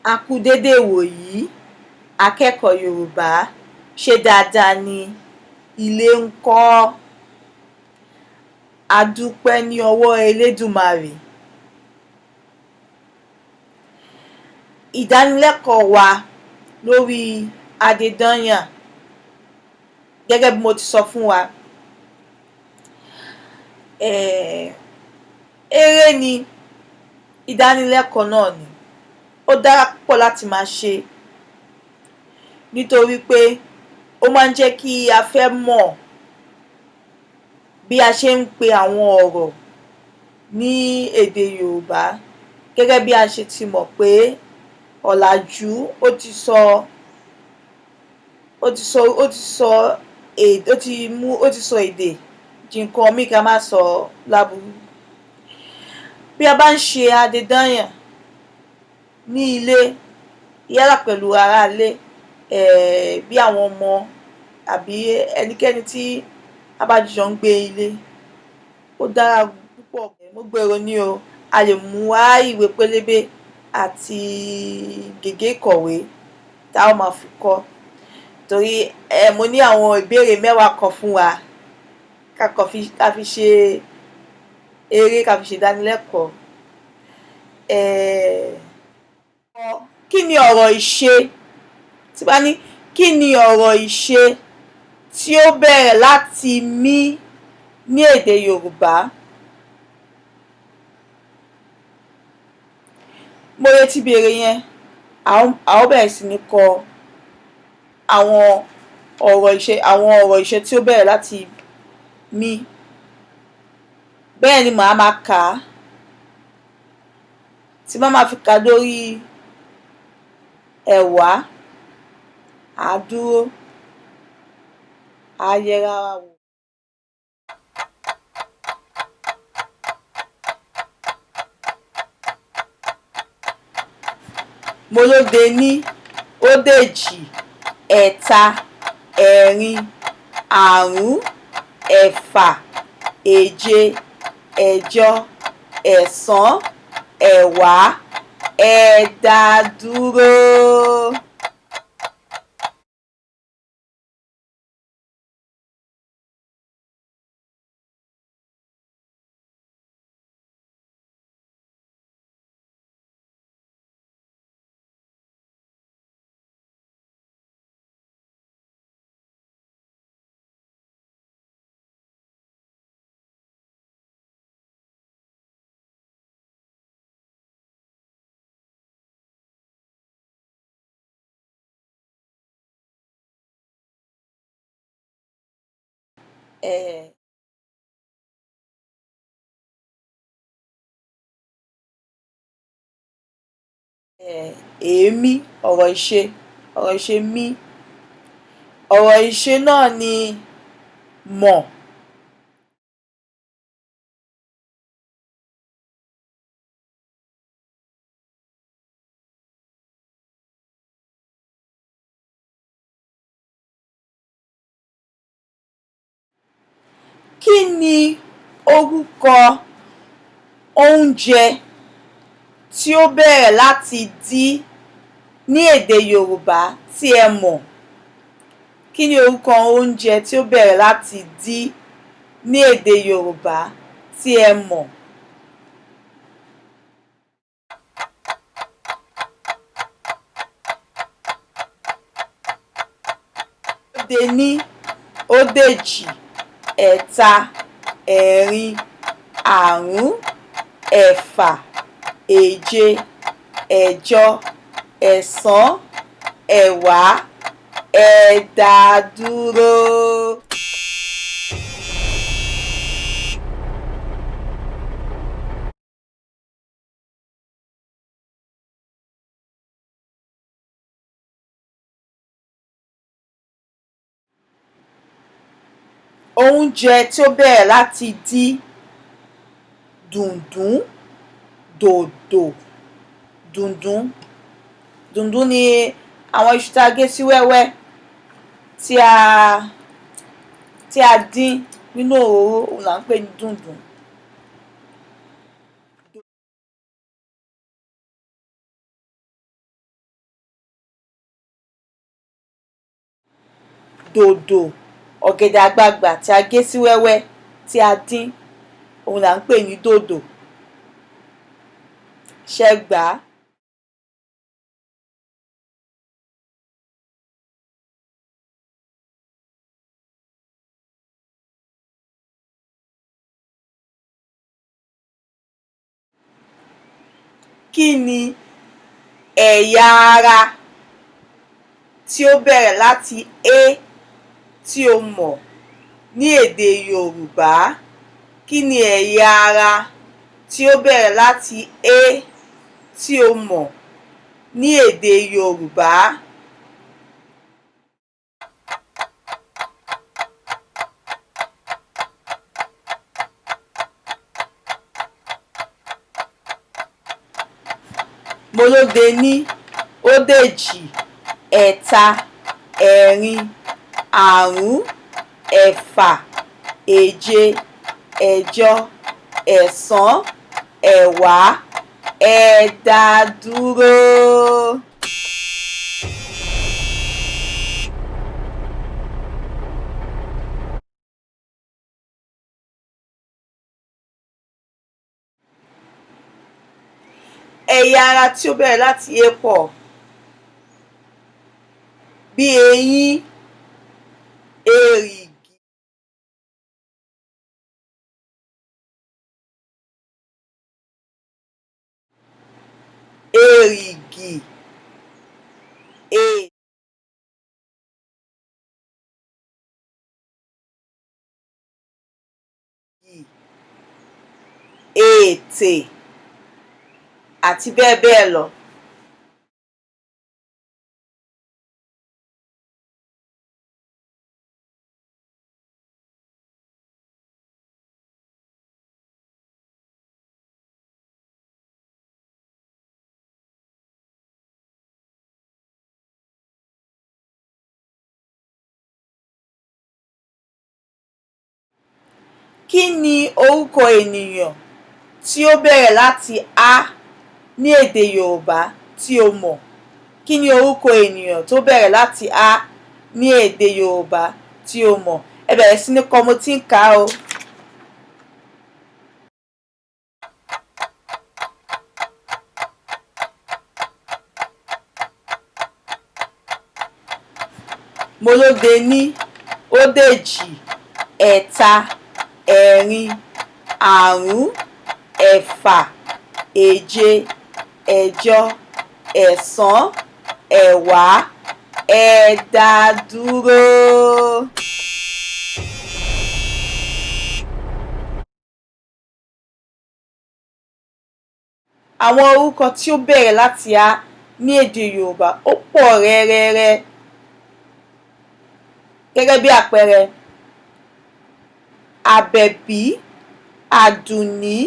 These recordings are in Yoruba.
A kú dédé ìwòyí, akẹ́kọ̀ọ́ Yorùbá, ṣé dáadáa ni? Ilé ńkọ́? A dúpẹ́ ní ọwọ́ Elédùmarè. Ìdánilẹ́kọ̀ọ́ wa lórí Adédànyà, gẹ́gẹ́ bí mo ti sọ fún wa, eré ni ìdánilẹ́kọ̀ọ́ náà ni. Ó dára púpọ̀ láti máa ṣe nítorí pé ó máa ń jẹ́ kí a fẹ́ mọ̀ bí a ṣe ń pe àwọn ọ̀rọ̀ ní èdè Yorùbá, gẹ́gẹ́ bí a ṣe ti mọ̀ pé ọ̀làjú ó ti sọ èdè di nǹkan míì ká má sọ láburú. Bí a bá ń ṣe Adédànyà ní ilé, yálà pẹ̀lú aráalé, bí àwọn ọmọ àbí ẹnikẹ́ni tí a bá jọ ń gbé ilé, ó dára púpọ̀. Mo gbèrò ní o, a lè mú wá ìwé pélébé àti gègé ìkọ̀wé tá ó máa fi kọ́, torí mo ní àwọn ìbéèrè mẹ́wàá kan fún wa ká fi ṣe eré, ká fi ṣe ìdánilẹ́kọ̀ọ́. Kí ni ọ̀rọ̀ ìṣe? Tí bá ní kí ni ọ̀rọ̀ ìṣe tí ó bẹ̀rẹ̀ láti mí ní èdè Yorùbá? Mo retí béèrè yẹn. A ó bẹ̀rẹ̀ sí ní kọ àwọn ọ̀rọ̀ ìṣe tí ó bẹ̀rẹ̀ láti mí. Bẹ́ẹ̀ ni màá máa kà á. Tí bá máa fi kà á dórí 10, à á dúró, à á yẹra wa wò. Mo lóde ní, ódèjì, ẹ̀ta, ẹ̀rin, àrún, ẹ̀fà, èje, ẹ̀jọ, ẹ̀sán, ẹ̀wá, ẹ dá dúró. Èémí, ọ̀rọ̀ ìṣe mí. Ọ̀rọ̀ ìṣe náà ni mọ̀. Kí ni orúkọ oúnjẹ tí ó bẹ̀rẹ̀ láti D ní èdè Yorùbá tí ẹ mọ̀? Kí ni orúkọ oúnjẹ tí ó bẹ̀rẹ̀ láti D ní èdè Yorùbá tí ẹ mọ̀? Óde ní, ódèjì, ẹ̀ta, ẹ̀rin, àrún, ẹ̀fà, èje, ẹ̀jọ, ẹ̀sán, ẹ̀wá, ẹ dá dúró. Oúnjẹ tí ó bẹ̀rẹ̀ láti D: dùndún, dòdò. Dùndún ni àwọn iṣu tá a gé sí wẹ́wẹ́ tí a dín nínú òróró, òun là ń pè ní dùndún. dòdò ọ̀gẹ̀dẹ̀ àgbagbà tí a gé sí wẹ́wẹ́ tí a dín, òun là ń pè ní dòdò. Ṣé gbà á? Kí ni ẹ̀yà ara tí ó bẹ̀rẹ̀ láti A tí o mọ̀ ní èdè Yorùbá? Kí ni ẹ̀yà ara tí ó bẹ̀rẹ̀ láti A tí o mọ̀ ní èdè Yorùbá? Mo lóde ní, ódèjì, ẹ̀ta, ẹ̀rin, àrún, ẹ̀fà, èje, ẹ̀jọ, ẹ̀sán, ẹ̀wá, ẹ dá dúró. Ẹ̀yà ara tí ó bẹ̀rẹ̀ láti A pọ̀, bí eyín, èrìgì, èrìgì, ètè àti bẹ́ẹ̀ bẹ́ẹ̀ lọ. Kí ni orúkọ ènìyàn tí ó bẹ̀rẹ̀ láti A ní èdè Yorùbá tí o mọ̀? Kí ni orúkọ ènìyàn tó bẹ̀rẹ̀ láti A ní èdè Yorùbá tí o mọ̀? Ẹ bẹ̀rẹ̀ sí ní kọ, mo tí ń kà á o. Mo lóde ní, ódèjì, ẹ̀ta, ẹ̀rin, àrún, ẹ̀fà, èje, ẹ̀jọ, ẹ̀sán, ẹ̀wá, ẹ dá dúró. Àwọn orúkọ tí ó bẹ̀rẹ̀ láti A ní èdè Yorùbá ó pọ̀ rẹ́rẹ́rẹ́. Gẹ́gẹ́ bí àpẹẹrẹ, àbẹ̀bí, àdùnní,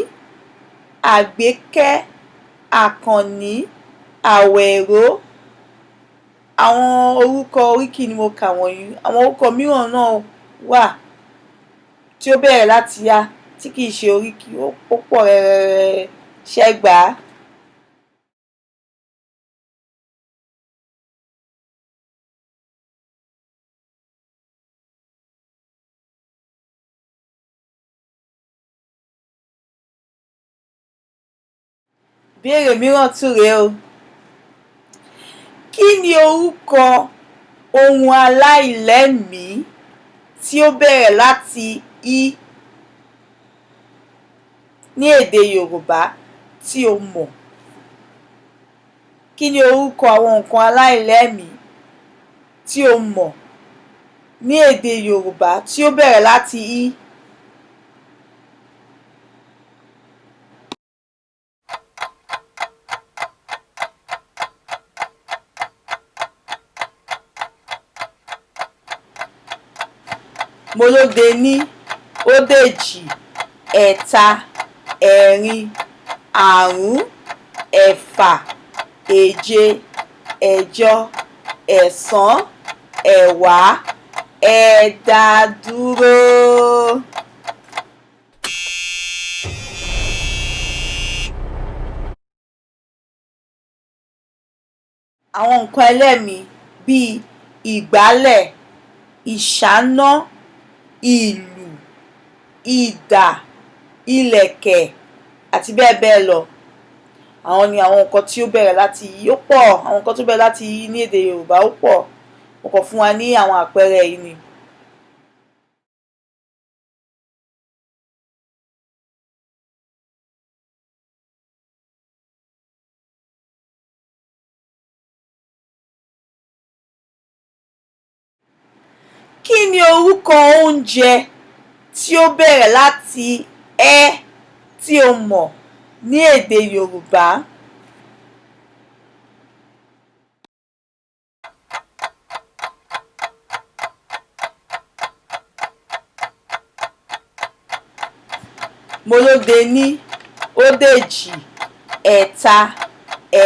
àgbékẹ́, àkànní, àwẹ̀ró. Àwọn orúkọ oríkì ni mo kà wọ̀nyí. Àwọn orúkọ mìíràn náà wà tí ó bẹ̀rẹ̀ láti A tí kì í ṣe oríkì, ó pọ̀ rẹ́rẹ́rẹ́. Ṣé gbà á? Ìbéèrè mìíràn tún rèé o. Kí ni orúkọ ohun aláìlẹ́mìí tí ó bẹ̀rẹ̀ láti I ní èdè Yorùbá tí o mọ̀? Kí ni orúkọ àwọn nǹkan aláìlẹ́mìí tí o mọ̀ ní èdè Yorùbá tí ó bẹ̀rẹ̀ láti I? Mo lóde ní, ódèjì, ẹ̀ta, ẹ̀rin, àrún, ẹ̀fà, èje, ẹ̀jọ, ẹ̀sán, ẹ̀wá, ẹ dá dúró. Àwọn nǹkan ẹlẹ́mìí bíi ìgbálẹ̀, ìṣáná, ìlù, idà, ìlẹ̀kẹ̀ àti bẹ́ẹ̀ bẹ́ẹ̀ lọ. Àwọn ni àwọn nǹkan tí ó bẹ̀rẹ̀ láti I. Ó pọ̀, àwọn nǹkan tó bẹ̀rẹ̀ láti I ní èdè Yorùbá ó pọ̀. Mo kàn fún wa ní àwọn àpẹẹrẹ yìí ni. Kí ni orúkọ oúnjẹ tí ó bẹ̀rẹ̀ láti ẹ́ tí o mọ̀ ní èdè Yorùbá? Mo lóde ní, ódèjì, ẹ̀ta,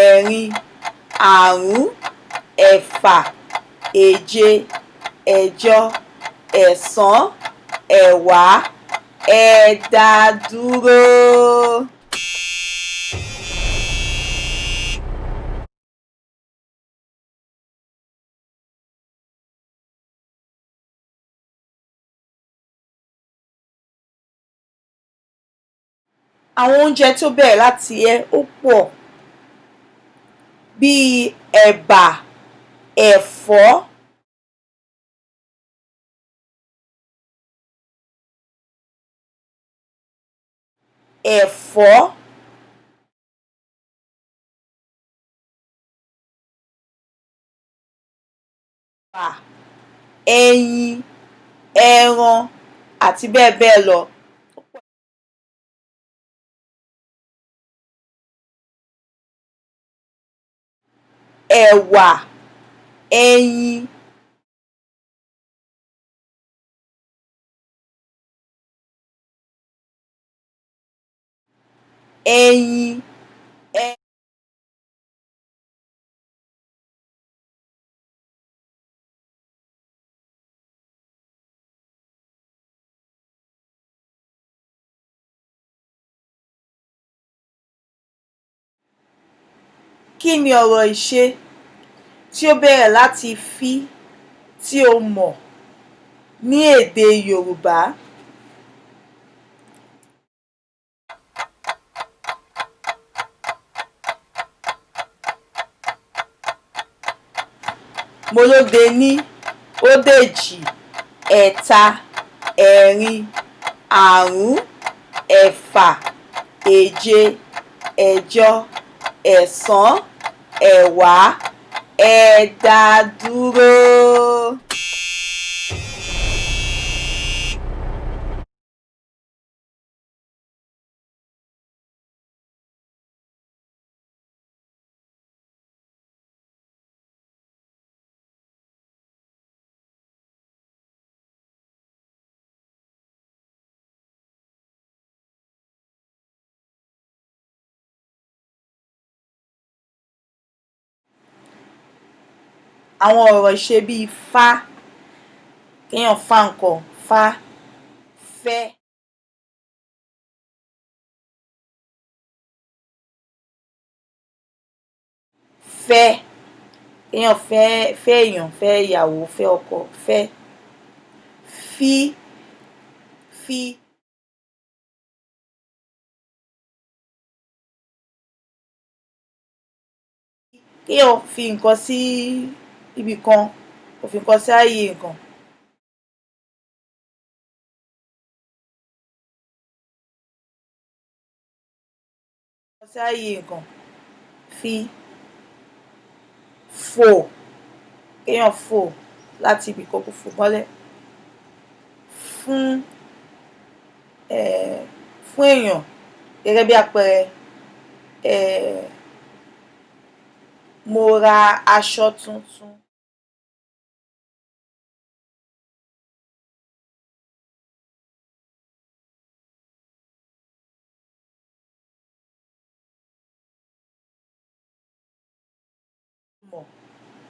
ẹ̀rin, àrún, ẹ̀fà, èje, ẹ̀jọ, ẹ̀sán, ẹ̀wá, ẹ dá dúró. Àwọn oúnjẹ tó bẹ̀rẹ̀ láti ẹ́ ó pọ̀, bíi ẹ̀bà, ẹ̀fọ́, ẹ̀fọ́, ẹyin, ẹran àti bẹ́ẹ̀ bẹ́ẹ̀ lọ. Ẹ̀wà, ẹyin, ẹyin, Kí ni ọ̀rọ̀ ìṣe tí ó bẹ̀rẹ̀ láti fí tí o mọ̀ ní èdè Yorùbá? Mo lóde ní, ódèjì, ẹ̀ta, ẹ̀rin, àrún, ẹ̀fà, èje, ẹ̀jọ, ẹ̀sán, ẹ̀wá, ẹ dá dúró. Àwọn ọ̀rọ̀ ìṣe bíi fá, kéèyàn fá nǹkan, fá, fẹ́. Fẹ́, kéèyàn fẹ́ èèyàn, fẹ́ ìyàwó, fẹ́ ọkọ, fẹ́. Fí, fí. Kéèyàn fi nǹkan sí ibì kan, kó fi nǹkan sí ààyè nǹkan. Sí ààyè nǹkan, fi. Fò, kéèyàn fò láti ibì kan kó fò bọ́lẹ̀. Fún, fún èèyàn gẹ́gẹ́ bí àpẹẹrẹ, mo ra aṣọ tuntun.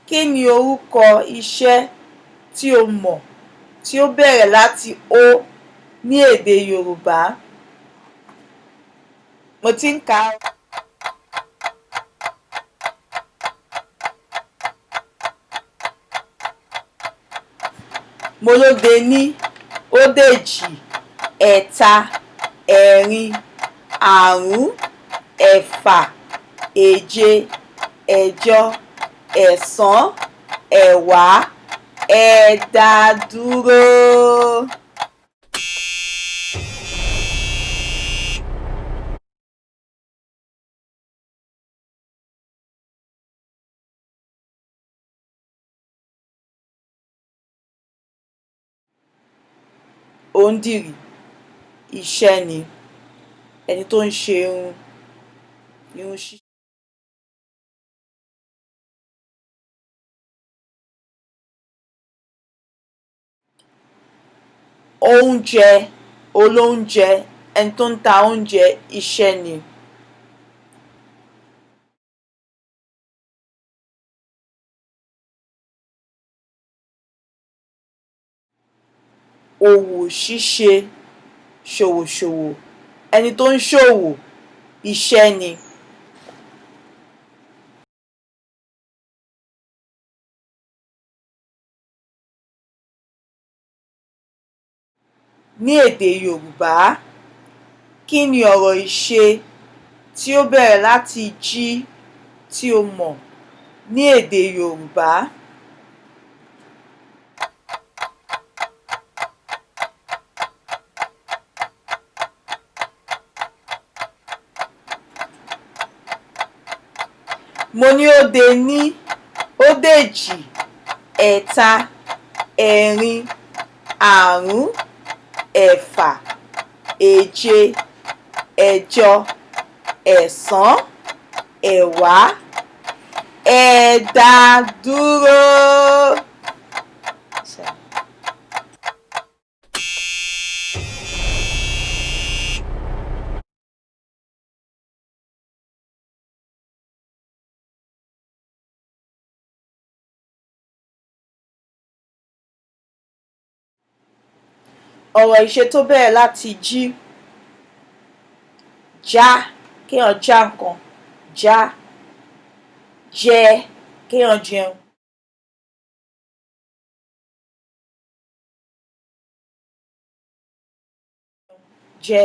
Kí ni orúkọ iṣẹ́ tí o mọ̀ tí ó bẹ̀rẹ̀ láti ó ní èdè Yorùbá? Mo ti ń kà á. mo lóde ní, ódèjì, ẹ̀ta, ẹ̀rin, àrún, ẹ̀fà, èje, ẹ̀jọ, ẹ̀sán, ẹ̀wá, ẹ̀ẹ́dàdúró. Òǹdìrí iṣẹ́ ni, ẹni tó ń ṣe irun ṣíṣe. Oúnjẹ, olóúnjẹ, ẹni tó ń ta oúnjẹ, iṣẹ́ ni. Òwò ṣíṣe, ṣòwòṣòwò, ẹni tó ń ṣòwò, iṣẹ́ ni. Ní èdè Yorùbá, kí ni ọ̀rọ̀ ìṣe tí ó bẹ̀rẹ̀ láti jí tí o mọ̀ ní èdè Yorùbá? Mo ní óde ní, ódèjì, ẹ̀ta, ẹ̀rin, àrún, ẹ̀fà, èje, ẹ̀jọ, ẹ̀sán, ẹ̀wá, ẹ̀ẹ́dàdúró. Ọ̀rọ̀ ìṣe tó bẹ̀rẹ̀ láti jí. Já, kéèyàn já nǹkan, já. Jẹ, kéèyàn jẹun. Jẹ.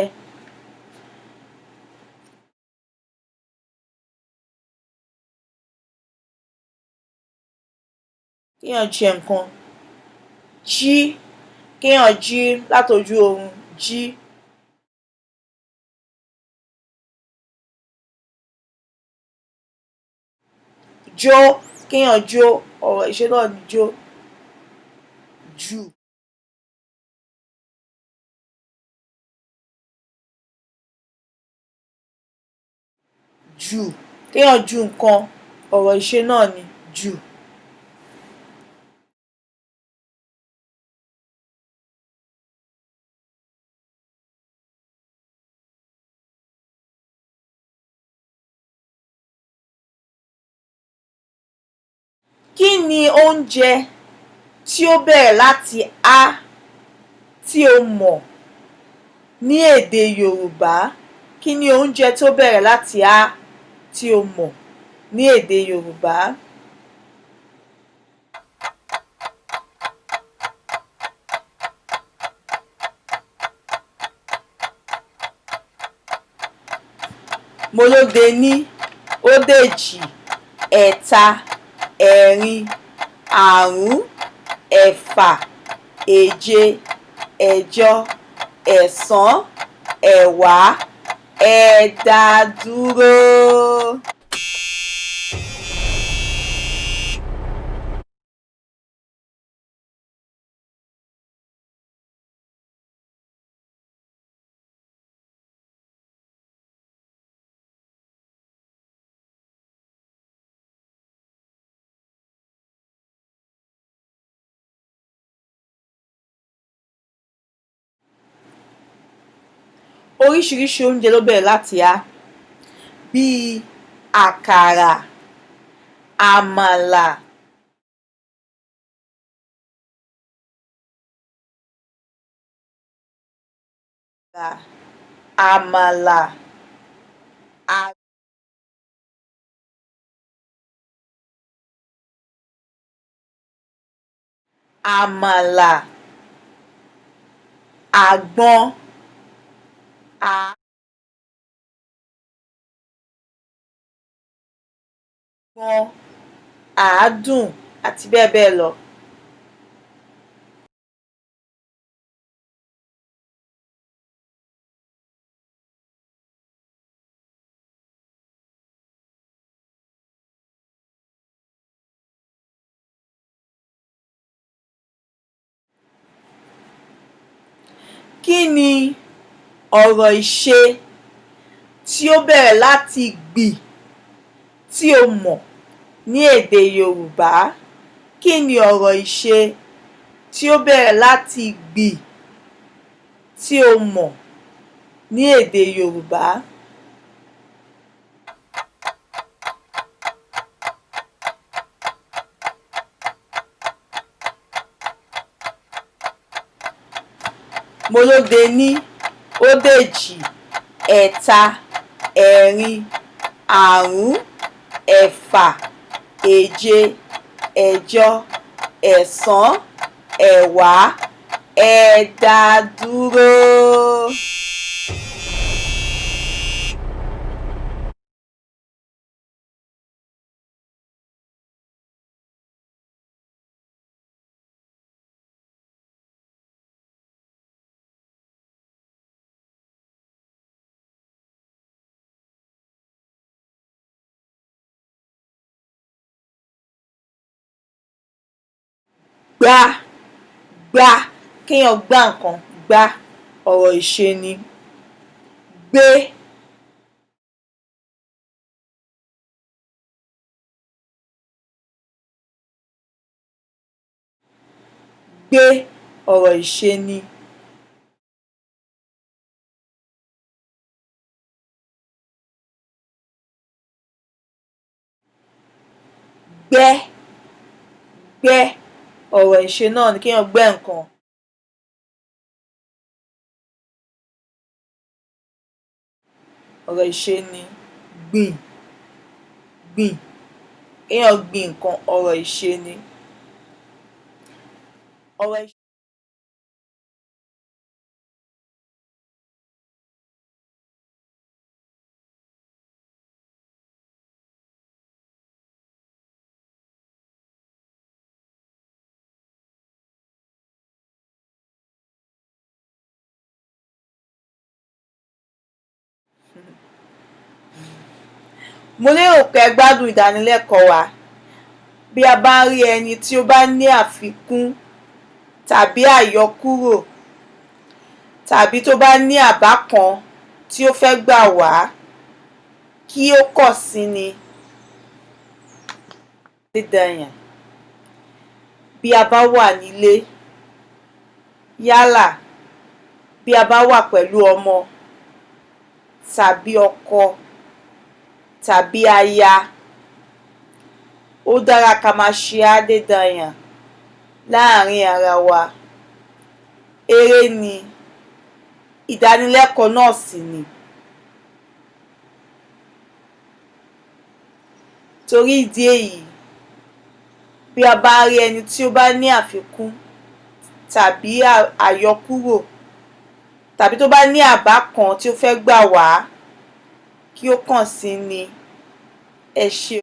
Kéèyàn jẹ nǹkan. Jí, kéèyàn jí látojú oorun, jí. Jó, kéèyàn jó, ọ̀rọ̀ ìṣe náà ni jó. Jù. Jù, kéèyàn ju nǹkan, ọ̀rọ̀ ìṣe náà ni jù. Kí ni oúnjẹ tí ó bẹ̀rẹ̀ láti á tí o mọ̀ ní èdè Yorùbá? Kí ni oúnjẹ tó bẹ̀rẹ̀ láti á tí o mọ̀ ní èdè Yorùbá? Mo lóde ní, ódèjì, ẹ̀ta, ẹ̀rin, àrún, ẹ̀fà, èje, ẹ̀jọ, ẹ̀sán, ẹ̀wá, ẹ̀ẹ́dàdúró. Oríṣiríṣi oúnjẹ ló bẹ̀rẹ̀ láti á, bíi àkàrà, àmàlà, àmàlà, àmàlà, àgbọn, àádùn àti bẹ́ẹ̀ bẹ́ẹ̀ lọ. Kí ni ọ̀rọ̀ ìṣe tí ó bẹ̀rẹ̀ láti gbì tí o mọ̀ ní èdè Yorùbá? Kí ni ọ̀rọ̀ ìṣe tí ó bẹ̀rẹ̀ láti gbì tí o mọ̀ ní èdè Yorùbá? Mo lóde ní, ó dèjì, ẹ̀ta, ẹ̀rin, àrún, ẹ̀fà, èje, ẹ̀jọ, ẹ̀sán, ẹ̀wá, ẹ dá dúró. Gbá, gbá, kéèyàn gbá nǹkan, gbá, ọ̀rọ̀ ìṣe ni. Gbé, gbé, ọ̀rọ̀ ìṣe ni. Gbẹ́, gbẹ́, ọ̀rọ̀ ìṣe náà ni kéèyàn gbẹ́ nǹkan. Ọ̀rọ̀ ìṣe ni. Gbìn, gbìn, kéèyàn gbin nǹkan, ọ̀rọ̀ ìṣe ni. Ọ̀rọ̀ ìṣe. Mo lérò pé ẹ gbádùn ìdánilẹ́kọ̀ọ́ wa. Bí a bá rí ẹni tí ó bá ní àfikún tàbí àyọkúrò tàbí tó bá ní àbá kan tí ó fẹ́ gbà wá, kí ó kàn sí ni. Adédayàn. Bí a bá wà nílé, yálà bí a bá wà pẹ̀lú ọmọ tàbí ọkọ tàbí aya, ó dára ká máa ṣe Adédayàn láàárín ara wa. Eré ni, ìdánilẹ́kọ̀ọ́ náà sì ni. Torí ìdí èyí, bí a bá rí ẹni tí ó bá ní àfikún tàbí àyọkúrò tàbí tó bá ní àbá kan tí ó fẹ́ gbà wá, kí ó kàn sí ni. Ẹ ṣé.